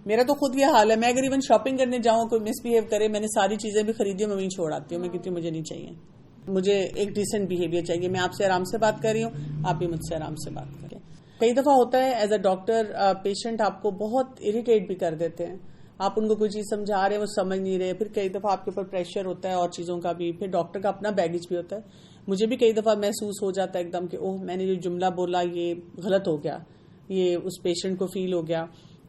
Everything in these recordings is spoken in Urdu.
میرا تو خود یہ حال ہے، میں اگر ایون شاپنگ کرنے جاؤں کوئی مس بہیو کرے، میں نے ساری چیزیں بھی خریدی میں وہیں چھوڑ آتی ہوں، میں کہتی ہوں مجھے نہیں چاہیے، مجھے ایک ڈیسنٹ بہیویئر چاہیے، میں آپ سے آرام سے بات کر رہی ہوں، آپ بھی مجھ سے آرام سے بات کریں. کئی دفعہ ہوتا ہے ایز اے ڈاکٹر پیشنٹ آپ کو بہت اریٹیٹ بھی کر دیتے ہیں، آپ ان کو کوئی چیز سمجھا رہے ہیں وہ سمجھ نہیں رہے، پھر کئی دفعہ آپ کے اوپر پریشر ہوتا ہے اور چیزوں کا بھی، پھر ڈاکٹر کا اپنا بیگیج بھی ہوتا ہے. مجھے بھی کئی دفعہ محسوس ہو جاتا ہے ایک دم کہ اوہ میں نے جو جملہ بولا یہ غلط ہو گیا، یہ اس پیشنٹ کو فیل ہو گیا،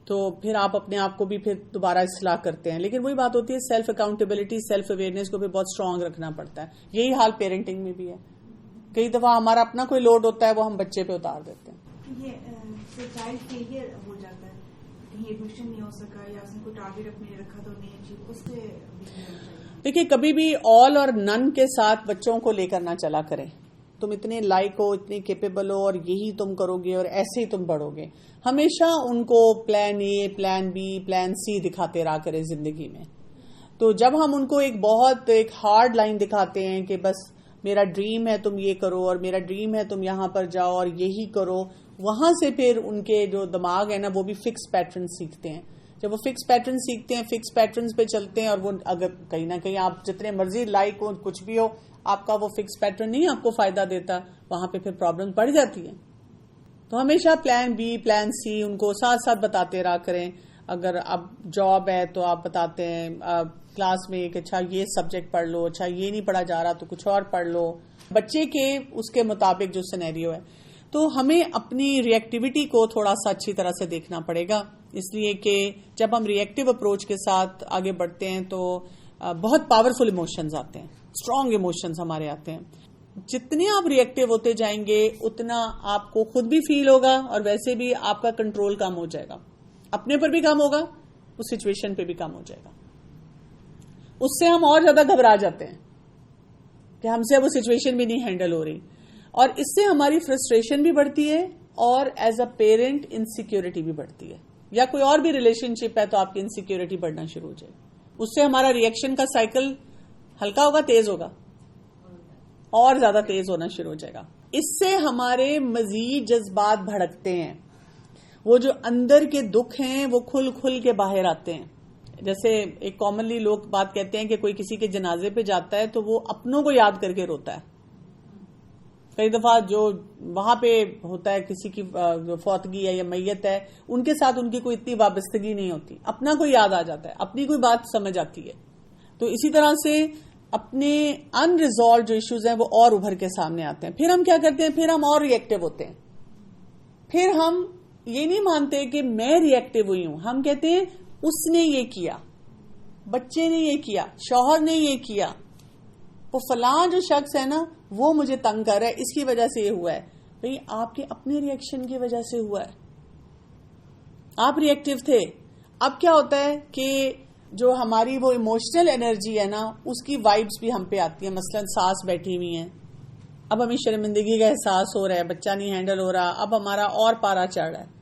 تو پھر آپ اپنے آپ کو بھی پھر دوبارہ اصلاح کرتے ہیں. لیکن وہی بات ہوتی ہے سیلف اکاؤنٹیبلٹی، سیلف اویئرنیس کو بھی بہت اسٹرانگ رکھنا پڑتا ہے. یہی حال پیرنٹنگ میں بھی ہے، کئی دفعہ ہمارا اپنا کوئی لوڈ ہوتا ہے وہ ہم بچے پہ اتار دیتے ہیں. یہ چائلڈ فیلئر ہو جاتا ہے، کہیں ایڈمیشن نہیں ہو سکا یا اس نے کوئی ٹارگیٹ اپنے رکھا تو نہیں اچیو، اس سے دیکھیے کبھی بھی آل اور نن کے ساتھ بچوں کو لے کر نہ چلا کریں. تم اتنے لائق ہو، اتنی کیپیبل ہو اور یہی تم کرو گے اور ایسے ہی تم بڑھو گے. ہمیشہ ان کو plan a, plan be, plan سی دکھاتے رہا کریں زندگی میں. تو جب ہم ان کو ایک ہارڈ لائن دکھاتے ہیں کہ بس میرا ڈریم ہے تم یہ کرو اور میرا ڈریم ہے تم یہاں پر جاؤ اور یہی کرو، وہاں سے پھر ان کے جو دماغ ہے نا وہ بھی فکس پیٹرن سیکھتے ہیں. جب وہ فکس پیٹرن سیکھتے ہیں، فکس پیٹرنز پہ چلتے ہیں، اور وہ اگر کہیں نہ کہیں آپ جتنے مرضی لائک ہو کچھ بھی ہو، آپ کا وہ فکس پیٹرن نہیں آپ کو فائدہ دیتا، وہاں پہ پھر پرابلم بڑھ جاتی ہے. تو ہمیشہ پلان بی، پلان سی ان کو ساتھ ساتھ بتاتے رہا کریں. اگر اب جاب ہے تو آپ بتاتے ہیں کلاس میں کہ اچھا یہ سبجیکٹ پڑھ لو، اچھا یہ نہیں پڑھا جا رہا تو کچھ اور پڑھ لو، بچے کے اس کے مطابق جو سینیریو ہے. تو ہمیں اپنی ری ایکٹیویٹی کو تھوڑا سا اچھی طرح سے دیکھنا پڑے گا، اس لیے کہ جب ہم ری ایکٹیو اپروچ کے ساتھ آگے بڑھتے ہیں تو بہت پاورفل ایموشنز آتے ہیں، اسٹرانگ ایموشنز ہمارے آتے ہیں. جتنے آپ ری ایکٹیو ہوتے جائیں گے اتنا آپ کو خود بھی فیل ہوگا اور ویسے بھی آپ کا کنٹرول کم ہو جائے گا، اپنے پر بھی کم ہوگا، اس سچویشن پہ بھی کم ہو جائے گا. اس سے ہم اور زیادہ گھبرا جاتے ہیں کہ ہم سے وہ سچویشن بھی نہیں ہینڈل ہو رہی، اور اس سے ہماری فرسٹریشن بھی بڑھتی ہے اور ایز اے پیرنٹ انسیکیورٹی بھی بڑھتی ہے. یا کوئی اور بھی ریلیشن شپ ہے تو آپ کی انسیکیورٹی بڑھنا شروع ہو جائے. اس سے ہمارا ری ایکشن کا سائیکل ہلکا ہوگا، تیز ہوگا، اور زیادہ تیز ہونا شروع ہو جائے گا. اس سے ہمارے مزید جذبات بھڑکتے ہیں، وہ جو اندر کے دکھ ہیں وہ کھل کھل کے باہر آتے ہیں. جیسے ایک کامنلی لوگ بات کہتے ہیں کہ کوئی کسی کے جنازے پہ جاتا ہے تو وہ اپنوں کو یاد کر کے روتا ہے. کئی دفعہ جو وہاں پہ ہوتا ہے کسی کی جو فوتگی ہے یا میت ہے، ان کے ساتھ ان کی کوئی اتنی وابستگی نہیں ہوتی، اپنا کوئی یاد آ جاتا ہے، اپنی کوئی بات سمجھ آتی ہے. تو اسی طرح سے اپنے ان ریزالوڈ جو ایشوز ہیں وہ اور ابھر کے سامنے آتے ہیں. پھر ہم کیا کرتے ہیں، پھر ہم اور ری ایکٹیو ہوتے ہیں. پھر ہم یہ نہیں مانتے کہ میں ری ایکٹیو ہوئی ہوں، ہم کہتے ہیں اس نے یہ کیا، بچے نے یہ کیا، شوہر نے یہ کیا، وہ فلاں جو شخص ہے نا وہ مجھے تنگ کر رہا ہے، اس کی وجہ سے یہ ہوا ہے. بھئی آپ کے اپنے ری ایکشن کی وجہ سے ہوا ہے، آپ ری ایکٹیو تھے. اب کیا ہوتا ہے کہ جو ہماری وہ ایموشنل انرجی ہے نا اس کی وائبس بھی ہم پہ آتی ہیں. مثلا ساس بیٹھی ہوئی ہیں، اب ہمیں شرمندگی کا احساس ہو رہا ہے، بچہ نہیں ہینڈل ہو رہا، اب ہمارا اور پارا چڑھ رہا ہے.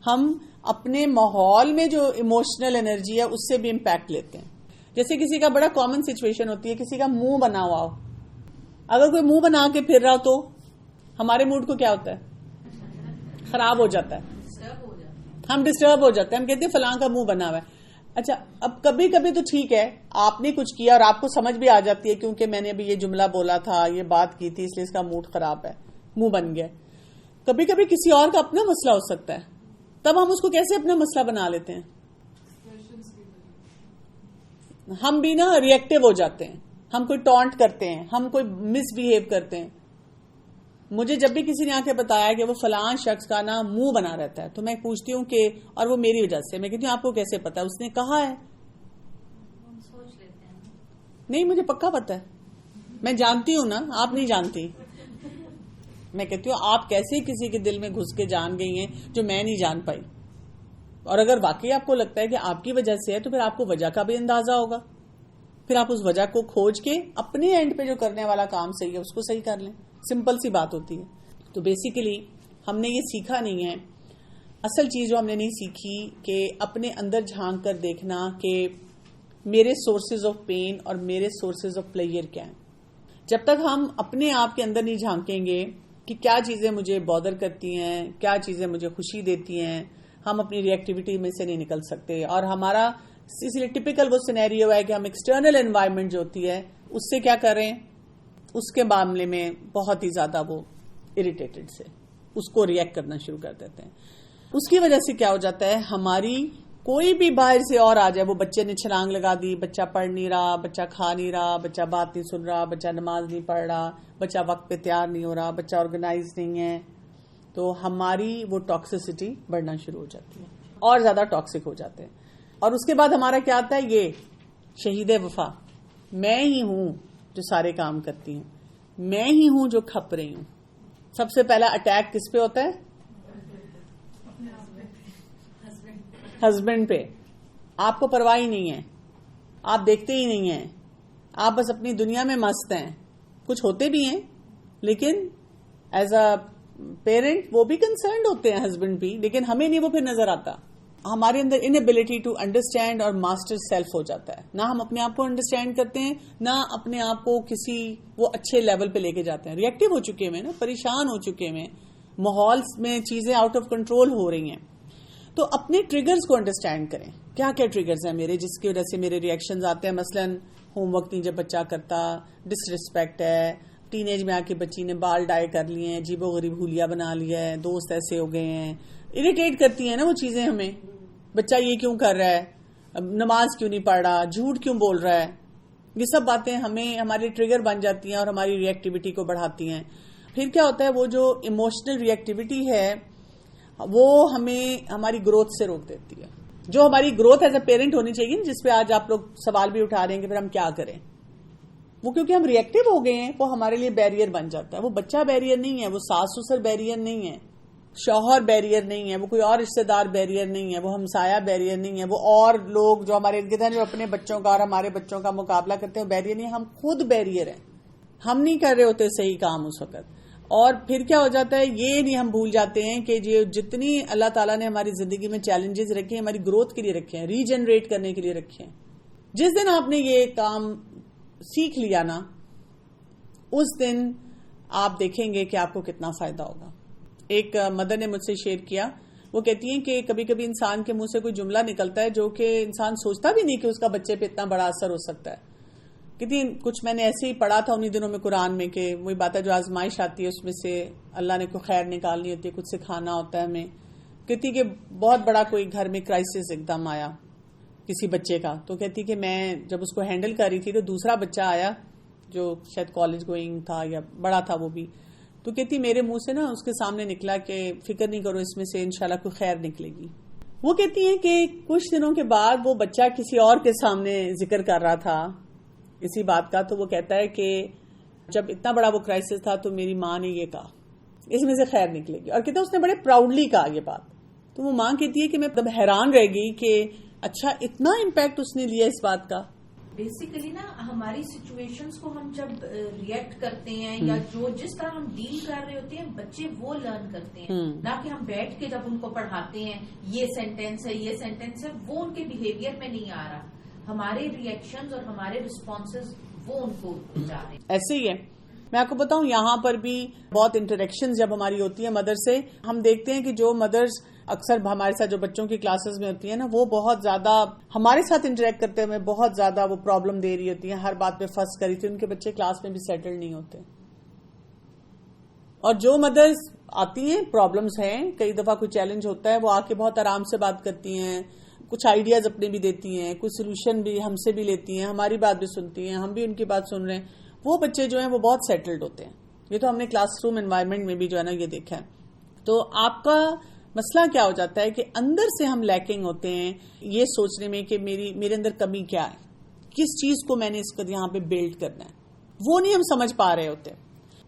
ہم اپنے ماحول میں جو ایموشنل انرجی ہے اس سے بھی امپیکٹ لیتے ہیں. جیسے کسی کا بڑا کامن سچویشن ہوتی ہے، کسی کا منہ بنا ہوا ہو، اگر کوئی منہ بنا کے پھر رہا تو ہمارے موڈ کو کیا ہوتا ہے، خراب ہو جاتا ہے، ہم ڈسٹرب ہو جاتے ہیں، ہم کہتے ہیں فلاں کا منہ بنا ہوا ہے. اچھا اب کبھی کبھی تو ٹھیک ہے آپ نے کچھ کیا اور آپ کو سمجھ بھی آ جاتی ہے کیونکہ میں نے ابھی یہ جملہ بولا تھا، یہ بات کی تھی، اس لیے اس کا موڈ خراب ہے، منہ بن گیا. کبھی کبھی کسی اور کا اپنا مسئلہ ہو سکتا ہے، تب ہم اس کو کیسے اپنا مسئلہ بنا لیتے ہیں، ہم بھی نا ری ایکٹیو ہو جاتے ہیں، ہم کوئی ٹونٹ کرتے ہیں، ہم کوئی مس بہیو کرتے ہیں. مجھے جب بھی کسی نے آ کے بتایا کہ وہ فلاں شخص کا نا منہ بنا رہتا ہے تو میں پوچھتی ہوں کہ اور وہ میری وجہ سے، میں کہتی ہوں آپ کو کیسے پتا؟ اس نے کہا ہے. سوچ لیتے ہیں. نہیں مجھے پکا پتا ہے، میں جانتی ہوں نا، آپ نہیں جانتی. میں کہتی ہوں آپ کیسے کسی کے دل میں گھس کے جان گئی ہیں جو میں نہیں جان پائی. اور اگر واقعی آپ کو لگتا ہے کہ آپ کی وجہ سے ہے تو پھر آپ کو وجہ کا بھی اندازہ ہوگا، پھر آپ اس وجہ کو کھوج کے اپنے اینڈ پہ جو کرنے والا کام صحیح ہے اس کو صحیح کر لیں. سمپل سی بات ہوتی ہے. تو بیسیکلی ہم نے یہ سیکھا نہیں ہے. اصل چیز جو ہم نے نہیں سیکھی کہ اپنے اندر جھانک کر دیکھنا کہ میرے سورسز آف پین اور میرے سورسز آف پلیئر کیا ہیں. جب تک ہم اپنے آپ کے اندر نہیں جھانکیں گے کہ کیا چیزیں مجھے بادر کرتی ہیں، کیا چیزیں مجھے خوشی دیتی ہیں، ہم اپنی ری ایکٹیویٹی میں سے نہیں نکل سکتے. اور ہمارا اس لیے ٹپیکل وہ سینیریو ہے کہ ہم ایکسٹرنل انوائرمنٹ جو ہوتی ہے اس سے کیا کریں, اس کے معاملے میں بہت ہی زیادہ وہ اریٹیٹڈ سے اس کو ریئیکٹ کرنا شروع کر دیتے ہیں. اس کی وجہ سے کیا ہو جاتا ہے, ہماری کوئی بھی باہر سے اور آ جائے, وہ بچے نے چھلانگ لگا دی, بچہ پڑھ نہیں رہا, بچہ کھا نہیں رہا, بچہ بات نہیں سن رہا, بچہ نماز نہیں پڑھ رہا, بچہ وقت پہ تیار نہیں ہو رہا, بچہ آرگنائز نہیں ہے, تو ہماری وہ ٹاکسیسٹی بڑھنا شروع ہو جاتی ہے اور زیادہ ٹاکسک ہو جاتے ہیں. اور اس کے بعد ہمارا کیا آتا ہے, یہ شہید وفا, میں ہی ہوں جو سارے کام کرتی ہوں, میں ہی ہوں جو کھپ رہی ہوں. سب سے پہلا اٹیک کس پہ ہوتا ہے؟ ہسبینڈ پہ. آپ کو پرواہ ہی نہیں ہے, آپ دیکھتے ہی نہیں ہیں, آپ بس اپنی دنیا میں مست ہیں. کچھ ہوتے بھی ہیں لیکن ایز اے پیرنٹ وہ بھی کنسرنڈ ہوتے ہیں, ہسبینڈ بھی, لیکن ہمیں نہیں وہ پھر نظر آتا. ہمارے اندر انیبلٹی ٹو انڈرسٹینڈ اور ماسٹر سیلف ہو جاتا ہے. نہ ہم اپنے آپ کو انڈرسٹینڈ کرتے ہیں, نہ اپنے آپ کو کسی وہ اچھے لیول پہ لے کے جاتے ہیں. ریئیکٹو ہو چکے ہیں نا, پریشان ہو چکے ہیں, ماحول میں چیزیں آؤٹ آف کنٹرول ہو رہی ہیں. تو اپنے ٹریگرز کو انڈرسٹینڈ کریں, کیا کیا ٹریگرز ہیں میرے جس کی وجہ سے میرے ریئیکشنز آتے ہیں. مثلاً ہوم ورک نہیں جب بچہ کرتا, ڈس رسپیکٹ ہے, ٹین ایج میں آ کے بچی نے بال ڈائی کر لیے ہیں, عجیب و غریب حلیہ بنا لیا ہے, دوست ایسے ہو گئے ہیں, اریٹیٹ کرتی ہیں نا وہ چیزیں ہمیں. بچہ یہ کیوں کر رہا ہے, نماز کیوں نہیں پڑھ رہا, جھوٹ کیوں بول رہا ہے, یہ سب باتیں ہمیں ہمارے ٹریگر بن جاتی ہیں اور ہماری ری ایکٹیویٹی کو بڑھاتی ہیں. پھر کیا ہوتا ہے, وہ جو ایموشنل ری ایکٹیویٹی ہے وہ ہمیں ہماری گروتھ سے روک دیتی ہے. جو ہماری گروتھ ایز اے پیرنٹ ہونی چاہیے, جس پہ آج آپ لوگ سوال بھی اٹھا رہے ہیں کہ پھر ہم کیا کریں, وہ کیونکہ ہم ری ایکٹیو ہو گئے ہیں وہ ہمارے لیے بیریئر بن جاتا ہے. وہ بچہ بیریئر نہیں ہے, وہ ساس سسر بیریئر نہیں ہے, شوہر بیریئر نہیں ہے, وہ کوئی اور رشتہ دار بیریئر نہیں ہے, وہ ہمسایہ بیریئر نہیں ہے, وہ اور لوگ جو ہمارے ارد گرد ہیں جو اپنے بچوں کا اور ہمارے بچوں کا مقابلہ کرتے ہیں بیریئر نہیں ہے. ہم خود بیریئر ہیں, ہم نہیں کر رہے ہوتے صحیح کام اس وقت. اور پھر کیا ہو جاتا ہے, یہ نہیں ہم بھول جاتے ہیں کہ جتنی اللہ تعالیٰ نے ہماری زندگی میں چیلنجز رکھے ہیں ہماری گروتھ کے لیے رکھے ہیں, ریجنریٹ کرنے کے لیے رکھے ہیں. جس دن آپ نے یہ کام سیکھ لیا نا, اس دن آپ دیکھیں گے کہ آپ کو کتنا فائدہ ہوگا. ایک مدر نے مجھ سے شیئر کیا, وہ کہتی ہیں کہ کبھی کبھی انسان کے منہ سے کوئی جملہ نکلتا ہے جو کہ انسان سوچتا بھی نہیں کہ اس کا بچے پہ اتنا بڑا اثر ہو سکتا ہے. کہتی کچھ میں نے ایسے ہی پڑھا تھا انہی دنوں میں قرآن میں کہ وہی بات ہے جو آزمائش آتی ہے اس میں سے اللہ نے کوئی خیر نکالنی ہوتی ہے, کچھ سکھانا ہوتا ہے ہمیں. کہتی کہ بہت بڑا کوئی گھر میں کرائسس ایک دم آیا کسی بچے کا, تو کہتی کہ میں جب اس کو ہینڈل کر رہی تھی تو دوسرا بچہ آیا جو شاید کالج گوئنگ تھا یا بڑا تھا وہ بھی, تو کہتی میرے منہ سے نا اس کے سامنے نکلا کہ فکر نہیں کرو اس میں سے انشاءاللہ کوئی خیر نکلے گی. وہ کہتی ہیں کہ کچھ دنوں کے بعد وہ بچہ کسی اور کے سامنے ذکر کر رہا تھا اسی بات کا, تو وہ کہتا ہے کہ جب اتنا بڑا وہ کرائسس تھا تو میری ماں نے یہ کہا اس میں سے خیر نکلے گی, اور کہتا اس نے بڑے پراؤڈلی کہا یہ بات. تو وہ ماں کہتی ہے کہ میں تب حیران رہ گئی کہ اچھا اتنا امپیکٹ اس نے لیا اس بات کا. بیسیکلی نا ہماری سچویشنز کو ہم جب ریئیکٹ کرتے ہیں یا جو جس طرح ہم ڈیل کر رہے ہوتے ہیں بچے وہ لرن کرتے ہیں, نہ کہ ہم بیٹھ کے جب ان کو پڑھاتے ہیں یہ سینٹینس ہے یہ سینٹینس ہے, وہ ان کے بیہیویئر میں نہیں آ رہا, ہمارے ریئیکشنز اور ہمارے رسپانسز وہ ان کو جا رہے ہیں. ایسے ہی ہے. میں آپ کو بتاؤں یہاں پر بھی بہت انٹریکشن جب ہماری ہوتی ہے مدر سے, ہم دیکھتے ہیں کہ جو مدرز اکثر ہمارے ساتھ جو بچوں کی کلاسز میں ہوتی ہیں نا, وہ بہت زیادہ ہمارے ساتھ انٹریکٹ کرتے ہوئے بہت زیادہ وہ پرابلم دے رہی ہوتی ہیں, ہر بات پہ پھنس کری تھی, ان کے بچے کلاس میں بھی سیٹل نہیں ہوتے. اور جو مدرز آتی ہیں پرابلمز ہیں, کئی دفعہ کوئی چیلنج ہوتا ہے, وہ آ کے بہت آرام سے بات کرتی ہیں, کچھ آئیڈیاز اپنے بھی دیتی ہیں, کچھ سولوشن بھی ہم سے بھی لیتی ہیں, ہماری بات بھی سنتی ہیں, ہم بھی ان کی بات سن رہے ہیں, وہ بچے جو ہیں وہ بہت سیٹلڈ ہوتے ہیں. یہ تو ہم نے کلاس روم انوائرمنٹ میں بھی جو ہے نا یہ دیکھا ہے. تو آپ کا مسئلہ کیا ہو جاتا ہے کہ اندر سے ہم لیکنگ ہوتے ہیں یہ سوچنے میں کہ میرے اندر کمی کیا ہے, کس چیز کو میں نے اس کو یہاں پہ بلڈ کرنا ہے, وہ نہیں ہم سمجھ پا رہے ہوتے.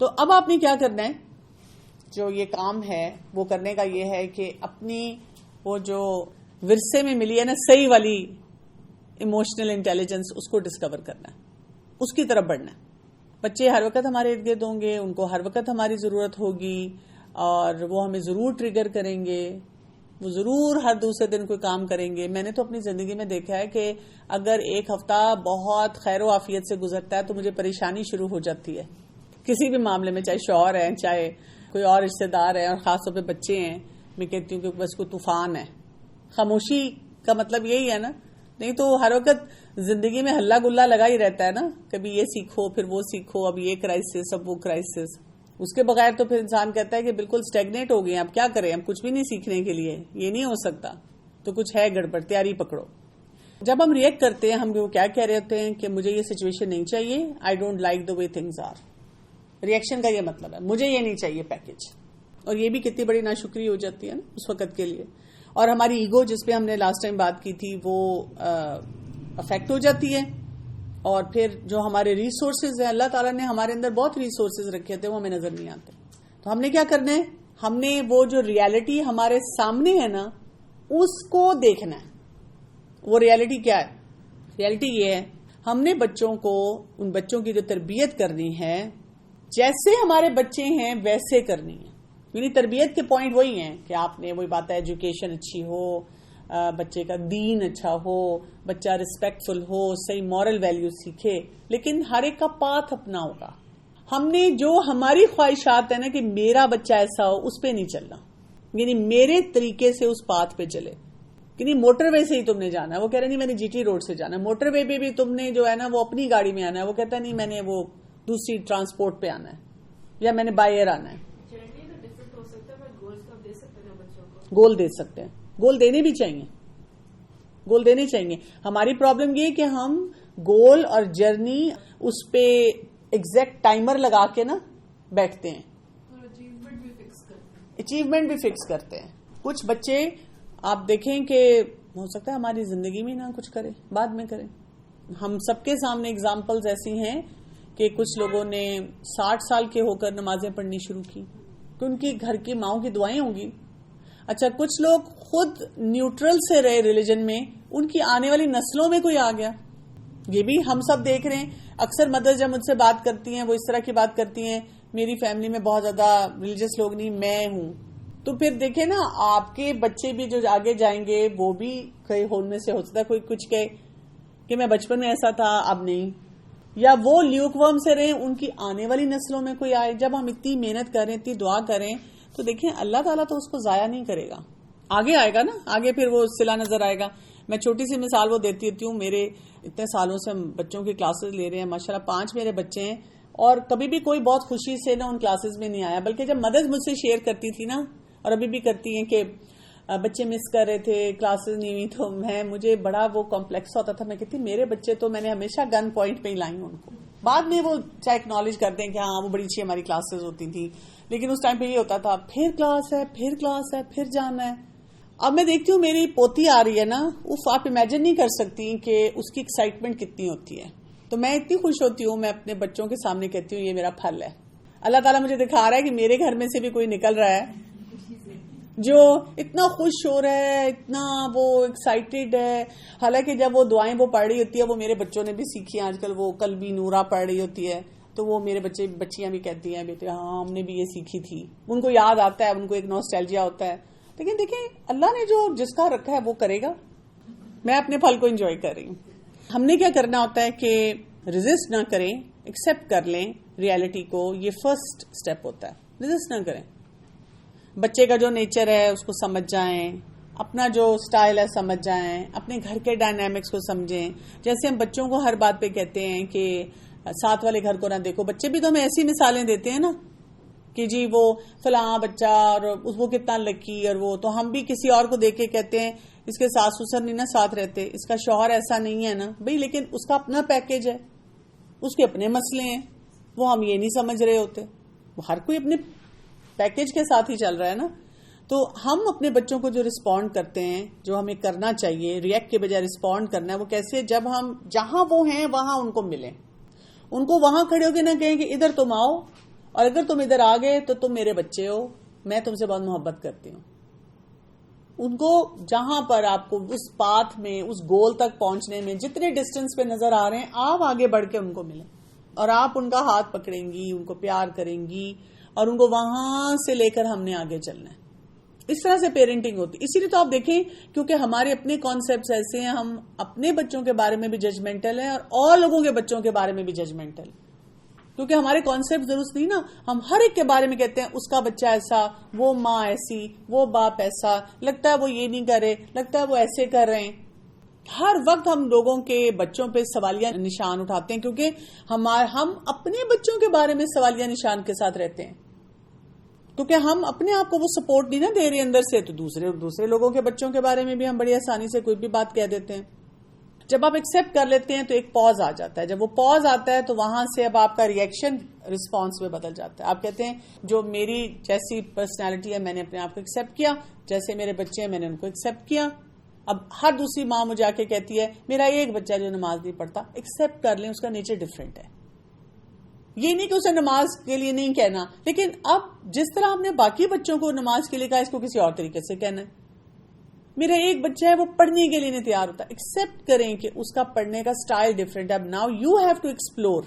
تو اب آپ نے کیا کرنا ہے, جو یہ کام ہے وہ کرنے کا یہ ہے کہ اپنی وہ جو ورثے میں ملی ہے نا صحیح والی ایموشنل انٹیلیجنس, اس کو ڈسکور کرنا ہے, اس کی طرف بڑھنا ہے. بچے ہر وقت ہمارے ارد گرد ہوں گے, ان کو ہر وقت ہماری ضرورت ہوگی, اور وہ ہمیں ضرور ٹریگر کریں گے, وہ ضرور ہر دوسرے دن کوئی کام کریں گے. میں نے تو اپنی زندگی میں دیکھا ہے کہ اگر ایک ہفتہ بہت خیر و عافیت سے گزرتا ہے تو مجھے پریشانی شروع ہو جاتی ہے کسی بھی معاملے میں, چاہے شوہر ہے, چاہے کوئی اور رشتے دار ہے, اور خاص طور پہ بچے ہیں. میں کہتی ہوں کہ بس کوئی طوفان ہے, خاموشی کا مطلب یہی ہے نا. نہیں تو ہر وقت زندگی میں ہلا گلا لگا ہی رہتا ہے نا, کبھی یہ سیکھو پھر وہ سیکھو, اب یہ کرائسس اب وہ کرائسس. اس کے بغیر تو پھر انسان کہتا ہے کہ بالکل اسٹیگنیٹ ہو گئے ہیں, اب کیا کریں, اب کچھ بھی نہیں سیکھنے کے لیے, یہ نہیں ہو سکتا, تو کچھ ہے گڑبڑ, تیاری پکڑو. جب ہم ریئیکٹ کرتے ہیں ہم وہ کیا کہہ رہے ہوتے ہیں کہ مجھے یہ سچویشن نہیں چاہیے, I don't like the way things are. Reaction کا یہ مطلب ہے مجھے یہ نہیں چاہیے پیکج. اور یہ بھی کتنی بڑی ناشکری ہو جاتی ہے نا اس وقت کے لیے. اور ہماری ایگو جس پہ ہم نے لاسٹ ٹائم بات کی تھی وہ افیکٹ ہو جاتی ہے. اور پھر جو ہمارے ریسورسز ہیں, اللہ تعالیٰ نے ہمارے اندر بہت ریسورسز رکھے تھے, وہ ہمیں نظر نہیں آتے. تو ہم نے کیا کرنا ہے, ہم نے وہ جو ریالٹی ہمارے سامنے ہے نا اس کو دیکھنا ہے. وہ ریالٹی کیا ہے؟ ریالٹی یہ ہے ہم نے بچوں کو, ان بچوں کی جو تربیت کرنی ہے جیسے ہمارے بچے ہیں ویسے کرنی ہے. یعنی تربیت کے پوائنٹ وہی ہیں کہ آپ نے وہی بات ہے, ایجوکیشن اچھی ہو, بچے کا دین اچھا ہو, بچہ ریسپیکٹفل ہو, صحیح مورل ویلیو سیکھے, لیکن ہر ایک کا پاتھ اپنا ہوگا. ہم نے جو ہماری خواہشات ہیں نا کہ میرا بچہ ایسا ہو, اس پہ نہیں چلنا. یعنی میرے طریقے سے اس پاتھ پہ چلے. یعنی موٹر وے سے ہی تم نے جانا ہے, وہ کہہ رہے نہیں میں نے جی ٹی روڈ سے جانا ہے. موٹر وے پہ بھی تم نے جو ہے نا وہ اپنی گاڑی میں آنا ہے, وہ کہتا ہے نہیں میں نے وہ دوسری ٹرانسپورٹ پہ آنا ہے, یا میں نے بائی ایئر آنا ہے. گول دے سکتے ہیں, گول دینے بھی چاہیے, گول دینے چاہیے. ہماری پرابلم یہ کہ ہم گول اور جرنی اس پہ ایگزیکٹ ٹائمر لگا کے نا بیٹھتے ہیں, اچیومنٹ بھی فکس کرتے ہیں. کچھ بچے آپ دیکھیں کہ ہو سکتا ہے ہماری زندگی میں نہ کچھ کرے, بعد میں کریں. ہم سب کے سامنے اگزامپلز ایسی ہیں کہ کچھ لوگوں نے 60 سال کے ہو کر نمازیں پڑھنی شروع کی کہ ان کی گھر کی ماؤں کی دعائیں ہوں گی. اچھا کچھ لوگ خود نیوٹرل سے رہے ریلیجن میں, ان کی آنے والی نسلوں میں کوئی آ گیا. یہ بھی ہم سب دیکھ رہے ہیں. اکثر مدرس جب مجھ سے بات کرتی ہیں وہ اس طرح کی بات کرتی ہیں, میری فیملی میں بہت زیادہ ریلیجس لوگ نہیں, میں ہوں. تو پھر دیکھیں نا آپ کے بچے بھی جو آگے جائیں گے وہ بھی کئی ہون میں سے ہو سکتا ہے کوئی کچھ کہے کہ میں بچپن میں ایسا تھا اب نہیں, یا وہ لیوک ورم سے رہیں, ان کی آنے والی نسلوں میں کوئی آئے. جب ہم اتنی محنت کریں, اتنی دعا کریں, تو دیکھیں اللہ تعالیٰ تو اس کو ضائع نہیں کرے گا. آگے آئے گا نا, آگے پھر وہ صلہ نظر آئے گا. میں چھوٹی سی مثال وہ دیتی ہوتی ہوں. میرے اتنے سالوں سے ہم بچوں کی کلاسز لے رہے ہیں, ماشاءاللہ 5 میرے بچے ہیں, اور کبھی بھی کوئی بہت خوشی سے نا ان کلاسز میں نہیں آیا. بلکہ جب مدرس مجھ سے شیئر کرتی تھی نا, اور ابھی بھی کرتی ہیں کہ بچے مس کر رہے تھے, کلاسز نہیں ہوئی, تو مجھے بڑا وہ کمپلیکس ہوتا تھا. میں کہتی میرے بچے تو میں نے ہمیشہ گن پوائنٹ پہ ہی لائی ان کو. بعد میں وہ چاہے اکنالج کرتے ہیں کہ ہاں وہ بڑی اچھی ہماری کلاسز ہوتی تھی, لیکن اس ٹائم پہ یہ ہوتا تھا پھر کلاس ہے, پھر کلاس ہے, پھر جانا ہے. اب میں دیکھتی ہوں میری پوتی آ رہی ہے نا, آپ امیجن نہیں کر سکتی کہ اس کی ایکسائٹمنٹ کتنی ہوتی ہے. تو میں اتنی خوش ہوتی ہوں, میں اپنے بچوں کے سامنے کہتی ہوں یہ میرا پھل ہے. اللہ تعالیٰ مجھے دکھا رہا ہے کہ میرے گھر میں سے بھی کوئی نکل رہا ہے جو اتنا خوش ہو رہا ہے, اتنا وہ ایکسائٹیڈ ہے. حالانکہ جب وہ دعائیں وہ پڑھ رہی ہوتی ہے, وہ میرے بچوں نے بھی سیکھی ہیں آج کل, وہ قلبی نورا پڑھ رہی ہوتی ہے, تو وہ میرے بچے بچیاں بھی کہتی ہیں بیٹے ہاں ہم نے بھی یہ سیکھی تھی. ان کو یاد آتا ہے, ان کو ایک نوسٹیلجیا ہوتا ہے. لیکن دیکھیں اللہ نے جو جس کا رکھا ہے وہ کرے گا. میں اپنے پھل کو انجوائے کر رہی ہوں. ہم نے کیا کرنا ہوتا ہے کہ ریزسٹ نہ کریں, ایکسپٹ کر لیں ریالٹی کو. یہ فرسٹ سٹیپ ہوتا ہے, ریزسٹ نہ کریں. بچے کا جو نیچر ہے اس کو سمجھ جائیں, اپنا جو سٹائل ہے سمجھ جائیں, اپنے گھر کے ڈائنامکس کو سمجھیں. جیسے ہم بچوں کو ہر بات پہ کہتے ہیں کہ ساتھ والے گھر کو نہ دیکھو, بچے بھی تو ہمیں ایسی مثالیں دیتے ہیں نا کہ جی وہ فلاں بچہ اور وہ کتنا لکی, اور وہ تو ہم بھی کسی اور کو دیکھ کے کہتے ہیں اس کے ساس سسر نہیں نا ساتھ رہتے, اس کا شوہر ایسا نہیں ہے نا بھائی, لیکن اس کا اپنا پیکج ہے, اس کے اپنے مسئلے ہیں, وہ ہم یہ نہیں سمجھ رہے ہوتے. وہ ہر کوئی اپنے پیکج کے ساتھ ہی چل رہا ہے نا. تو ہم اپنے بچوں کو جو رسپونڈ کرتے ہیں, جو ہمیں کرنا چاہیے, ریئیکٹ کے بجائے رسپونڈ کرنا ہے, وہ کیسے, جب ہم جہاں وہ ہیں وہاں ان کو ملیں. ان کو وہاں کھڑے ہو کے نہ کہیں کہ ادھر تم آؤ, اور اگر تم ادھر آ گئے تو تم میرے بچے ہو, میں تم سے بہت محبت کرتی ہوں. ان کو جہاں پر آپ کو اس پاتھ میں, اس گول تک پہنچنے میں جتنے ڈسٹینس پہ نظر آ رہے ہیں, آپ آگے بڑھ کے ان کو ملیں, اور آپ ان کا ہاتھ پکڑیں گی, ان کو پیار کریں گی, اور ان کو وہاں سے لے کر ہم نے آگے چلنا ہے. اس طرح سے پیرنٹنگ ہوتی. اسی لیے تو آپ دیکھیں کیونکہ ہمارے اپنے کانسیپٹس ایسے ہیں, ہم اپنے بچوں کے بارے میں بھی ججمنٹل ہیں اور لوگوں کے بچوں کے بارے میں بھی ججمنٹل. کیونکہ ہمارے کانسیپٹ درست نہیں نا. ہم ہر ایک کے بارے میں کہتے ہیں اس کا بچہ ایسا, وہ ماں ایسی, وہ باپ ایسا, لگتا ہے وہ یہ نہیں کر رہے, لگتا ہے وہ ایسے کر رہے ہیں. ہر وقت ہم لوگوں کے بچوں پہ سوالیہ نشان اٹھاتے ہیں, کیونکہ ہم اپنے بچوں کے بارے میں سوالیہ نشان کے ساتھ رہتے ہیں, کیونکہ ہم اپنے آپ کو وہ سپورٹ نہیں نا دے رہے اندر سے, تو دوسرے لوگوں کے بچوں کے بارے میں بھی ہم بڑی آسانی سے کوئی بھی بات کہہ دیتے ہیں. جب آپ ایکسپٹ کر لیتے ہیں تو ایک پاز آ جاتا ہے. جب وہ پاز آتا ہے تو وہاں سے اب آپ کا ریئیکشن رسپانس میں بدل جاتا ہے. آپ کہتے ہیں جو میری جیسی پرسنالٹی ہے میں نے اپنے آپ کو ایکسپٹ کیا, جیسے میرے بچے ہیں میں نے ان کو ایکسپٹ کیا. اب ہر دوسری ماں مجھے آ کے کہتی ہے میرا ایک بچہ جو نماز نہیں پڑھتا, ایکسپٹ کر لیں, اس کا نیچر ڈفرینٹ ہے. یہ نہیں کہ اسے نماز کے لیے نہیں کہنا, لیکن اب جس طرح آپ نے باقی بچوں کو نماز کے لیے کہا, اس کو کسی اور طریقے سے کہنا ہے. میرا ایک بچہ ہے وہ پڑھنے کے لیے نہیں تیار ہوتا, ایکسپٹ کریں کہ اس کا پڑھنے کا سٹائل ڈفرینٹ ہے. اب now you have to explore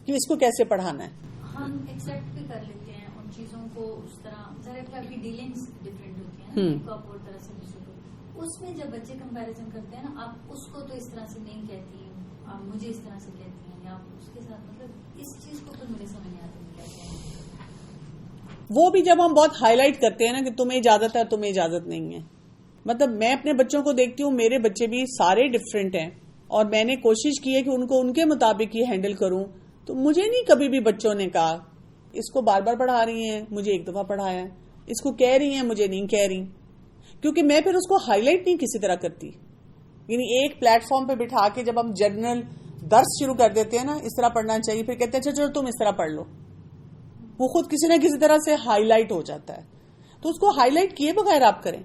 کہ اس کو کیسے پڑھانا ہے. ہم ایکسپٹ بھی کر لیتے ہیں ان چیزوں کو اس طرح, ظاہر ہے آپ کی ڈیلنگس ڈفرینٹ ہوتی ہیں نا, ایک آپ اور طرح سے دوسرے کو. اس میں جب بچے کمپیریزن کرتے ہیں نا, آپ اس کو تو اس طرح سے نہیں کہتی, آپ مجھے اس طرح سے کہتی ہیں, یا آپ اس کے ساتھ, مطلب اس چیز کو تو مجھے سمجھ نہیں آتی کیا کہتے ہیں. وہ بھی جب ہم بہت ہائی لائٹ کرتے ہیں نا کہ تمہیں اجازت ہے, تمہیں اجازت نہیں ہے. مطلب میں اپنے بچوں کو دیکھتی ہوں, میرے بچے بھی سارے ڈفرینٹ ہیں, اور میں نے کوشش کی ہے کہ ان کو ان کے مطابق ہی ہینڈل کروں. تو مجھے نہیں کبھی بھی بچوں نے کہا اس کو بار بار پڑھا رہی ہیں, مجھے ایک دفعہ پڑھایا, اس کو کہہ رہی ہیں, مجھے نہیں کہہ رہی. کیونکہ میں پھر اس کو ہائی لائٹ نہیں کسی طرح کرتی. یعنی ایک پلیٹ فارم پہ بٹھا کے جب ہم جنرل درس شروع کر دیتے ہیں نا, اس طرح پڑھنا چاہیے, پھر کہتے ہیں اچھا چلو تم اس طرح پڑھ لو, وہ خود کسی نہ کسی طرح سے ہائی لائٹ ہو جاتا ہے. تو اس کو ہائی لائٹ کیے بغیر آپ کریں.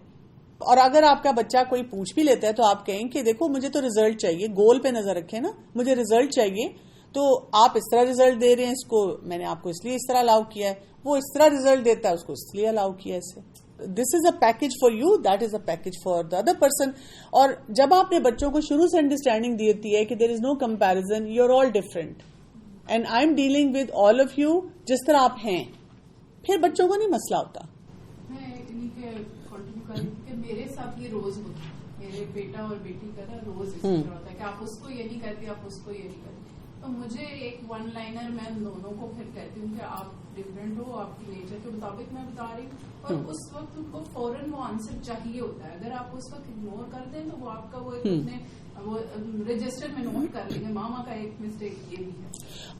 اور اگر آپ کا بچہ کوئی پوچھ بھی لیتا ہے تو آپ کہیں کہ دیکھو مجھے تو ریزلٹ چاہیے, گول پہ نظر رکھیں نا, مجھے ریزلٹ چاہیے, تو آپ اس طرح ریزلٹ دے رہے ہیں, اس کو میں نے آپ کو اس لیے اس طرح الاؤ کیا ہے, وہ اس طرح ریزلٹ دیتا ہے, اس کو اس لیے الاؤ کیا ہے. اسے this is a package for you, that is a package for the other person. اور جب آپ نے بچوں کو شروع سے انڈرسٹینڈنگ دیتی ہے کہ there is no comparison, you are all different and I am dealing with all of you جس طرح آپ ہیں, پھر بچوں کو نہیں مسئلہ ہوتا. میرے ساتھ یہ روز ہوتا ہے, میرے بیٹا اور بیٹی کا نا روز اس طرح ہوتا ہے کہ آپ اس کو یہ نہیں کرتے, آپ اس کو یہ نہیں کرتے. تو مجھے ایک ون لائنر میں دونوں کو پھر کہتی ہوں کہ آپ ڈفرینٹ ہو, آپ کی نیچر کے مطابق میں بتا رہی ہوں, اور اس وقت ان کو فوراً وہ آنسر چاہیے ہوتا ہے. اگر آپ اس وقت اگنور کرتے ہیں تو وہ آپ کا وہ رجسٹر میں نوٹ کر لیں گے, ماما کا ایک مسٹیک یہ بھی ہے.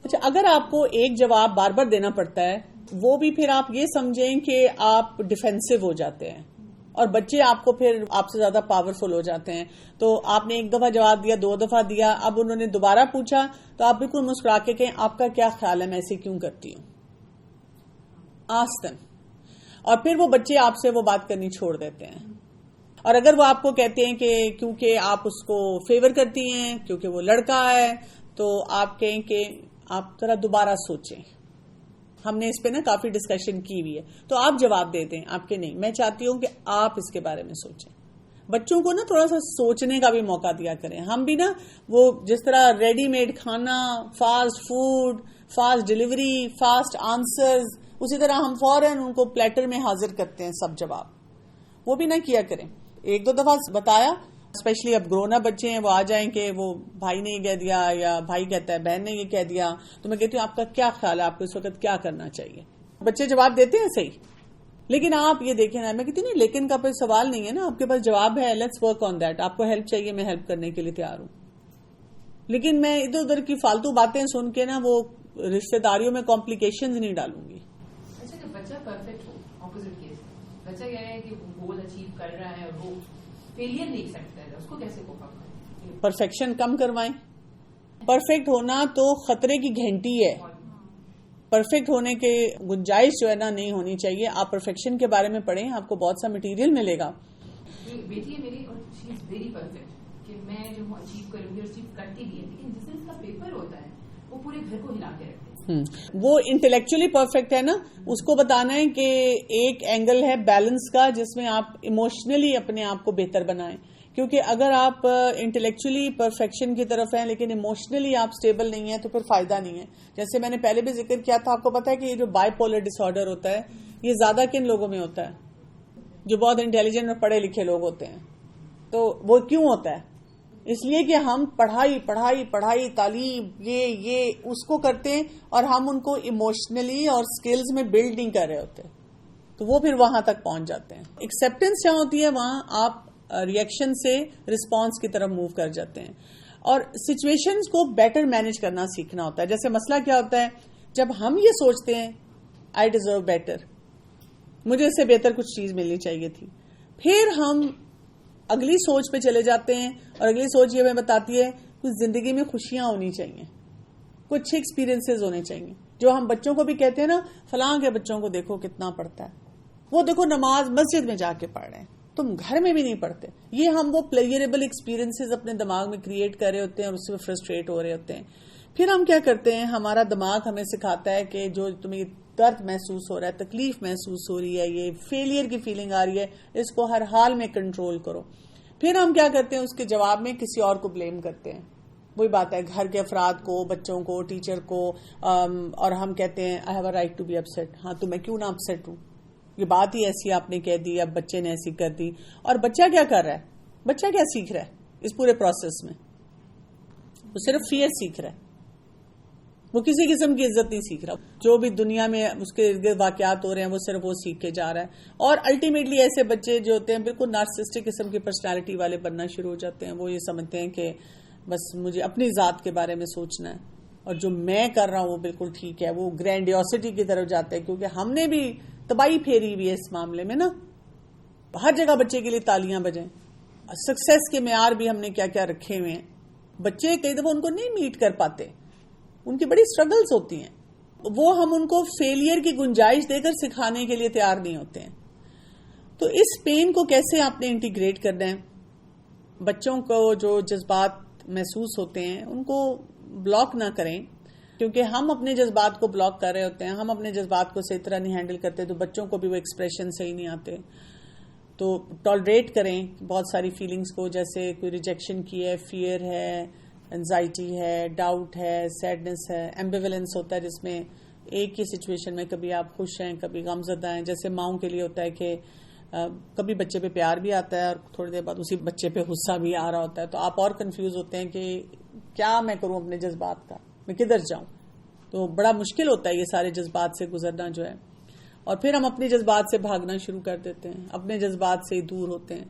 اچھا, اگر آپ کو ایک جواب بار بار دینا پڑتا ہے, وہ بھی پھر آپ یہ سمجھیں کہ آپ ڈیفینسو ہو جاتے ہیں, اور بچے آپ کو پھر آپ سے زیادہ پاورفل ہو جاتے ہیں. تو آپ نے ایک دفعہ جواب دیا, 2 دفعہ دیا, اب انہوں نے دوبارہ پوچھا تو آپ بالکل مسکرا کے کہیں آپ کا کیا خیال ہے, میں ایسے کیوں کرتی ہوں, آسک دیم. اور پھر وہ بچے آپ سے وہ بات کرنی چھوڑ دیتے ہیں. اور اگر وہ آپ کو کہتے ہیں کہ کیونکہ آپ اس کو فیور کرتی ہیں, کیونکہ وہ لڑکا ہے, تو آپ کہیں کہ آپ ذرا دوبارہ سوچیں, ہم نے اس پہ نا کافی ڈسکشن کی ہوئی ہے, تو آپ جواب دے دیں. آپ کے نہیں, میں چاہتی ہوں کہ آپ اس کے بارے میں سوچیں. بچوں کو نا تھوڑا سا سوچنے کا بھی موقع دیا کریں. ہم بھی نا وہ جس طرح ریڈی میڈ کھانا, fast food, fast delivery, fast answers, اسی طرح ہم فوراً ان کو پلیٹر میں حاضر کرتے ہیں سب جواب. وہ بھی نہ کیا کریں. 1-2 دفعہ بتایا, اسپیشلی اب گرونا بچے ہیں, وہ آ جائیں کہ وہ بھائی نے یہ کہہ دیا, یا بھائی کہتا ہے بہن نے یہ کہہ دیا, تو میں کہتی ہوں آپ کا کیا خیال ہے, آپ کو اس وقت کیا کرنا چاہیے. بچے جواب دیتے ہیں صحیح, لیکن آپ یہ دیکھیں نا, میں کہتی نہیں, لیکن کا کوئی سوال نہیں ہے نا, آپ کے پاس جواب ہے, لیٹس ورک آن دیٹ. آپ کو ہیلپ چاہیے, میں ہیلپ کرنے کے لیے تیار ہوں. لیکن میں ادھر ادھر کی فالتو باتیں سن کے نا وہ رشتے داریوں میں کمپلیکیشنز نہیں ڈالوں گی. اچھا, کہ بچہ پرفیکٹ ہو, اپوزٹ کیس, بچہ کیا ہے کہ گول اچیو کر رہا ہے اور وہ فیلئر نہیں سکتا ہے, اس کو کیسے کوپ اپ کریں؟ پرفیکشن کم کروائیں. پرفیکٹ ہونا تو خطرے کی گھنٹی ہے. پرفیکٹ ہونے کے گنجائش جو ہے نا نہیں ہونی چاہیے. آپ پرفیکشن کے بارے میں پڑھیں, آپ کو بہت سا مٹیریل ملے گا. بیٹی ہے میری اور شی از ویری پرفیکٹ, کہ میں جو اچیو کروں گی اور اچیو کرتی بھی ہے, لیکن جس دن اس کا پیپر ہوتا ہے وہ پورے گھر کو ہلا کے رکھتے ہیں. وہ انٹلیکچولی پرفیکٹ ہے نا, اس کو بتانا ہے کہ ایک اینگل ہے بیلنس کا جس میں آپ ایموشنلی اپنے آپ کو بہتر بنائیں. کیونکہ اگر آپ انٹلیکچولی پرفیکشن کی طرف ہیں لیکن ایموشنلی آپ سٹیبل نہیں ہیں تو پھر فائدہ نہیں ہے. جیسے میں نے پہلے بھی ذکر کیا تھا, آپ کو پتا ہے کہ یہ جو بائی پولر ڈس آرڈر ہوتا ہے یہ زیادہ کن لوگوں میں ہوتا ہے, جو بہت انٹیلیجنٹ اور پڑھے لکھے لوگ ہوتے ہیں. تو وہ کیوں ہوتا ہے؟ اس لیے کہ ہم پڑھائی تعلیم یہ اس کو کرتے ہیں اور ہم ان کو ایموشنلی اور سکلز میں بلڈ نہیں کر رہے ہوتے، تو وہ پھر وہاں تک پہنچ جاتے ہیں. ایکسیپٹنس جہاں ہوتی ہے وہاں آپ ریئیکشن سے رسپانس کی طرف موو کر جاتے ہیں، اور سچویشنز کو بیٹر مینج کرنا سیکھنا ہوتا ہے. جیسے مسئلہ کیا ہوتا ہے، جب ہم یہ سوچتے ہیں آئی ڈیزرو بیٹر، مجھے اس سے بہتر کچھ چیز ملنی چاہیے تھی، پھر ہم اگلی سوچ پہ چلے جاتے ہیں، اور اگلی سوچ یہ ہمیں بتاتی ہے کچھ زندگی میں خوشیاں ہونی چاہیے، کچھ اچھے ایکسپیرینسز ہونے چاہیے. جو ہم بچوں کو بھی کہتے ہیں نا، فلاں کے بچوں کو دیکھو کتنا پڑھتا ہے، وہ دیکھو نماز مسجد میں جا کے پڑھ رہے ہیں، تم گھر میں بھی نہیں پڑھتے. یہ ہم وہ پلیئریبل ایکسپیرینسز اپنے دماغ میں کریٹ کر رہے ہوتے ہیں اور اس میں فرسٹریٹ ہو رہے ہوتے ہیں. پھر ہم کیا کرتے ہیں، ہمارا دماغ ہمیں سکھاتا ہے کہ جو تمہیں درد محسوس ہو رہا ہے، تکلیف محسوس ہو رہی ہے، یہ فیلئر کی فیلنگ آ رہی ہے، اس کو ہر حال میں کنٹرول کرو. پھر ہم کیا کرتے ہیں، اس کے جواب میں کسی اور کو بلیم کرتے ہیں. وہی بات ہے، گھر کے افراد کو، بچوں کو، ٹیچر کو، اور ہم کہتے ہیں I have a right to be upset. ہاں تو میں کیوں نہ اپسیٹ ہوں، یہ بات ہی ایسی آپ نے کہہ دی، اب بچے نے ایسی کر دی. اور بچہ کیا کر رہا ہے، بچہ کیا سیکھ رہا ہے اس پورے پروسیس میں؟ وہ صرف فیئر سیکھ رہا ہے، وہ کسی قسم کی عزت نہیں سیکھ رہا. جو بھی دنیا میں اس کے ارد گرد واقعات ہو رہے ہیں وہ صرف وہ سیکھ کے جا رہا ہے. اور الٹیمیٹلی ایسے بچے جو ہوتے ہیں بالکل نارسسٹک قسم کی پرسنالٹی والے بننا شروع ہو جاتے ہیں. وہ یہ سمجھتے ہیں کہ بس مجھے اپنی ذات کے بارے میں سوچنا ہے، اور جو میں کر رہا ہوں وہ بالکل ٹھیک ہے. وہ گرینڈیوسٹی کی طرف جاتے ہیں، کیونکہ ہم نے بھی تباہی پھیری ہوئی ہے اس معاملے میں نا. ہر جگہ بچے کے لیے تالیاں بجیں، سکسیس کے معیار بھی ہم نے کیا کیا رکھے ہوئے ہیں. بچے کئی دفعہ ان کو نہیں میٹ کر پاتے، ان کی بڑی سٹرگلز ہوتی ہیں، وہ ہم ان کو فیلئر کی گنجائش دے کر سکھانے کے لیے تیار نہیں ہوتے ہیں. تو اس پین کو کیسے آپ نے انٹیگریٹ کرنا ہے؟ بچوں کو جو جذبات محسوس ہوتے ہیں ان کو بلاک نہ کریں، کیونکہ ہم اپنے جذبات کو بلاک کر رہے ہوتے ہیں، ہم اپنے جذبات کو صحیح طرح نہیں ہینڈل کرتے، تو بچوں کو بھی وہ ایکسپریشن صحیح نہیں آتے. تو ٹالریٹ کریں بہت ساری فیلنگز کو، جیسے کوئی ریجیکشن کی ہے، فیئر ہے، انزائٹی ہے، ڈاؤٹ ہے، سیڈنس ہے، ایمبیولنس ہوتا ہے جس میں ایک ہی سچویشن میں کبھی آپ خوش ہیں کبھی غم زدہ ہیں. جیسے ماؤں کے لیے ہوتا ہے کہ کبھی بچے پہ پیار بھی آتا ہے اور تھوڑی دیر بعد اسی بچے پہ غصہ بھی آ رہا ہوتا ہے، تو آپ اور کنفیوز ہوتے ہیں کہ کیا میں کروں اپنے جذبات کا، میں کدھر جاؤں. تو بڑا مشکل ہوتا ہے یہ سارے جذبات سے گزرنا جو ہے. اور پھر ہم اپنے جذبات سے بھاگنا شروع کر دیتے ہیں، اپنے جذبات سے دور ہوتے ہیں،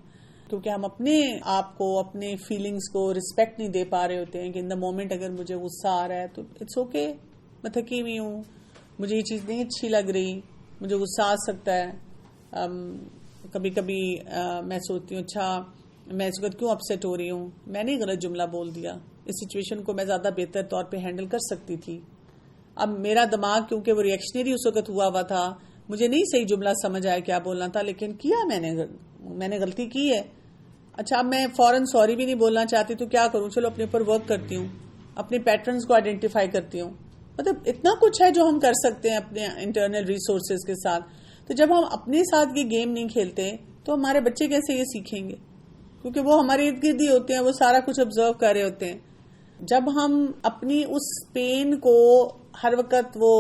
کیونکہ ہم اپنے آپ کو، اپنے فیلنگز کو رسپیکٹ نہیں دے پا رہے ہوتے ہیں کہ ان دا مومنٹ اگر مجھے غصہ آ رہا ہے تو اٹس اوکے، میں تھکی ہوئی ہوں، مجھے یہ چیز نہیں اچھی لگ رہی، مجھے غصہ آ سکتا ہے. کبھی کبھی میں سوچتی ہوں اچھا میں اس وقت کیوں اپسیٹ ہو رہی ہوں، میں نے غلط جملہ بول دیا، اس سچویشن کو میں زیادہ بہتر طور پہ ہینڈل کر سکتی تھی. اب میرا دماغ کیونکہ وہ ریئیکشنری اس وقت ہوا تھا، مجھے نہیں صحیح جملہ سمجھ آیا کیا بولنا تھا، لیکن کیا میں نے غلطی کی ہے. اچھا اب میں فوراً سوری بھی نہیں بولنا چاہتی تو کیا کروں، چلو اپنے اوپر ورک کرتی ہوں، اپنے پیٹرنز کو آئیڈینٹیفائی کرتی ہوں. مطلب اتنا کچھ ہے جو ہم کر سکتے ہیں اپنے انٹرنل ریسورسز کے ساتھ. تو جب ہم اپنے ساتھ یہ گیم نہیں کھیلتے تو ہمارے بچے کیسے یہ سیکھیں گے، کیونکہ وہ ہمارے ارد گرد ہی ہوتے ہیں، وہ سارا کچھ آبزرو کر رہے ہوتے ہیں. جب ہم اپنی اس پین کو ہر وقت وہ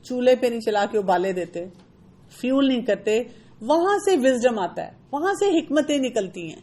چولہے پہ نہیں چلا کے ابالے دیتے، فیول نہیں کرتے، وہاں سے وزڈم آتا ہے، وہاں سے حکمتیں نکلتی ہیں.